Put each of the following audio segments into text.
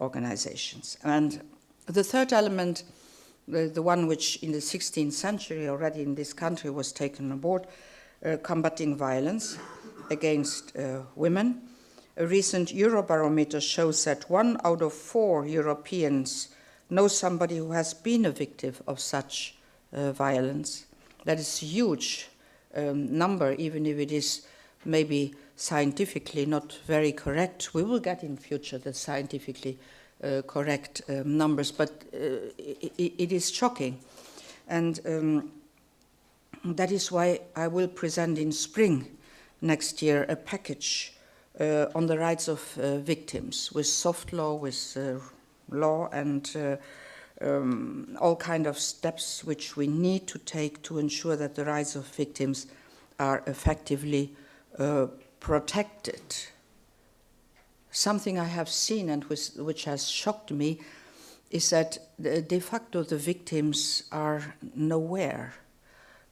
organizations. And the third element, the one which in the 16th century already in this country was taken on board, combating violence against women. A recent Eurobarometer shows that 1 out of 4 Europeans know somebody who has been a victim of such violence. That is a huge number, even if it is maybe scientifically not very correct. We will get in future the scientifically correct numbers, but it is shocking. And that is why I will present in spring next year a package on the rights of victims, with soft law, with law, and all kind of steps which we need to take to ensure that the rights of victims are effectively protected. Something I have seen and which has shocked me is that de facto the victims are nowhere,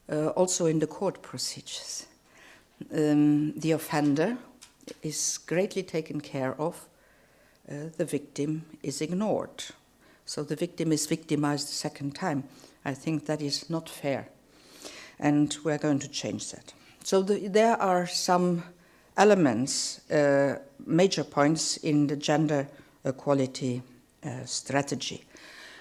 also in the court procedures. The offender is greatly taken care of, the victim is ignored. So the victim is victimized a second time. I think that is not fair, and we're going to change that. So there are some elements, major points in the gender equality strategy.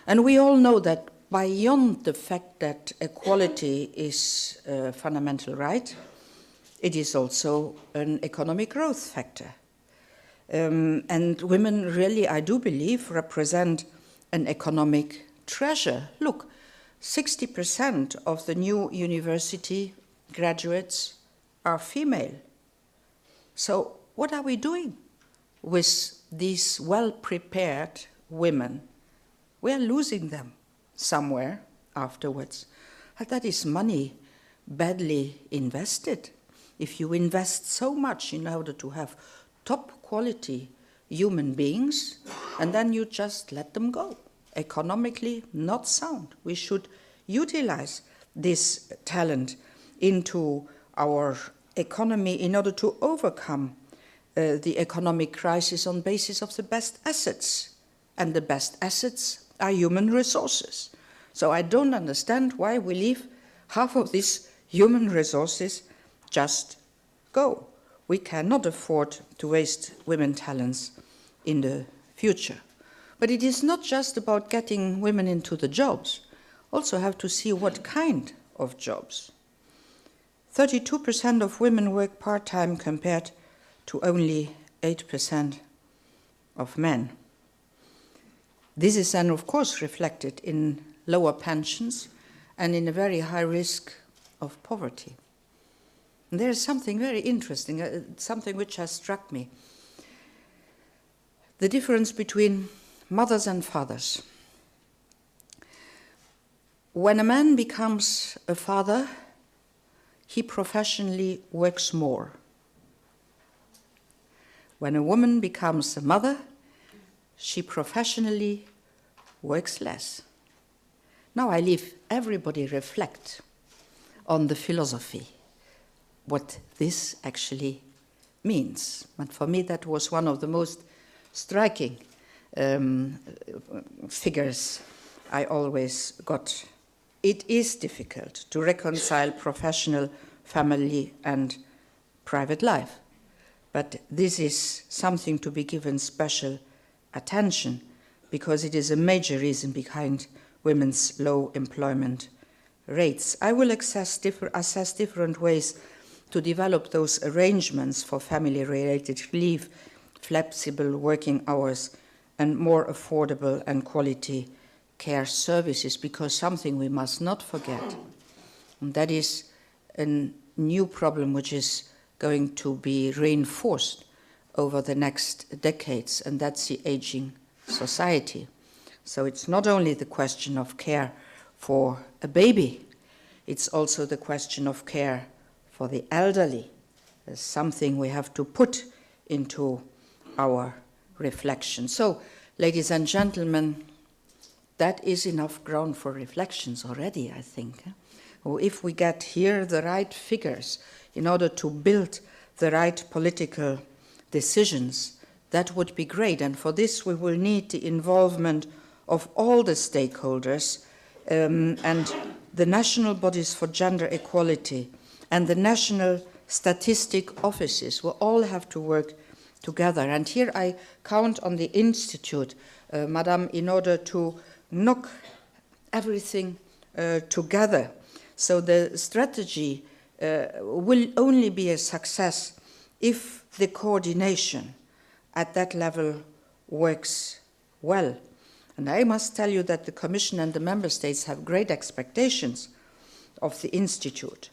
And we all know that beyond the fact that equality is a fundamental right, it is also an economic growth factor. And women really, I do believe, represent an economic treasure. Look, 60% of the new university graduates are female. So what are we doing with these well-prepared women? We are losing them somewhere afterwards. But that is money badly invested. If you invest so much in order to have top quality human beings, and then you just let them go, economically not sound. We should utilize this talent into our economy in order to overcome the economic crisis on basis of the best assets. And the best assets are human resources. So I don't understand why we leave half of these human resources just go. We cannot afford to waste women talents in the future. But it is not just about getting women into the jobs. Also have to see what kind of jobs. 32% of women work part-time compared to only 8% of men. This is then, of course, reflected in lower pensions and in a very high risk of poverty. And there is something very interesting, something which has struck me. The difference between mothers and fathers. When a man becomes a father, he professionally works more. When a woman becomes a mother, she professionally works less. Now I leave everybody reflect on the philosophy, what this actually means. But for me, that was one of the most striking figures I always got. It is difficult to reconcile professional, family, and private life. But this is something to be given special attention because it is a major reason behind women's low employment rates. I will assess different ways to develop those arrangements for family-related leave, flexible working hours, and more affordable and quality care services, because something we must not forget, and that is a new problem which is going to be reinforced over the next decades, and that's the aging society. So it's not only the question of care for a baby, it's also the question of care for the elderly. There's something we have to put into our reflection. So, ladies and gentlemen, that is enough ground for reflections already, I think. If we get here the right figures in order to build the right political decisions that would be great. And for this, we will need the involvement of all the stakeholders and the national bodies for gender equality and the national statistic offices will all have to work together. And here I count on the Institute, Madam, in order to knock everything together. So the strategy will only be a success if the coordination at that level works well. And I must tell you that the Commission and the Member States have great expectations of the Institute.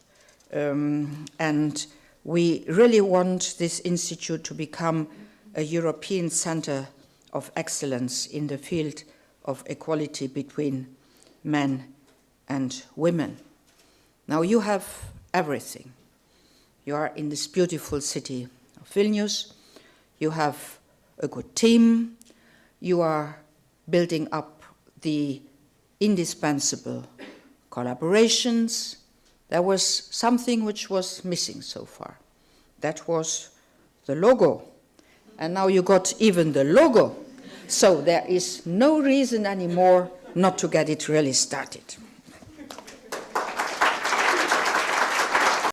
And we really want this Institute to become a European Center of Excellence in the field of equality between men and women. Now you have everything. You are in this beautiful city of Vilnius. You have a good team. You are building up the indispensable collaborations. There was something which was missing so far. That was the logo. And now you got even the logo. So there is no reason anymore not to get it really started.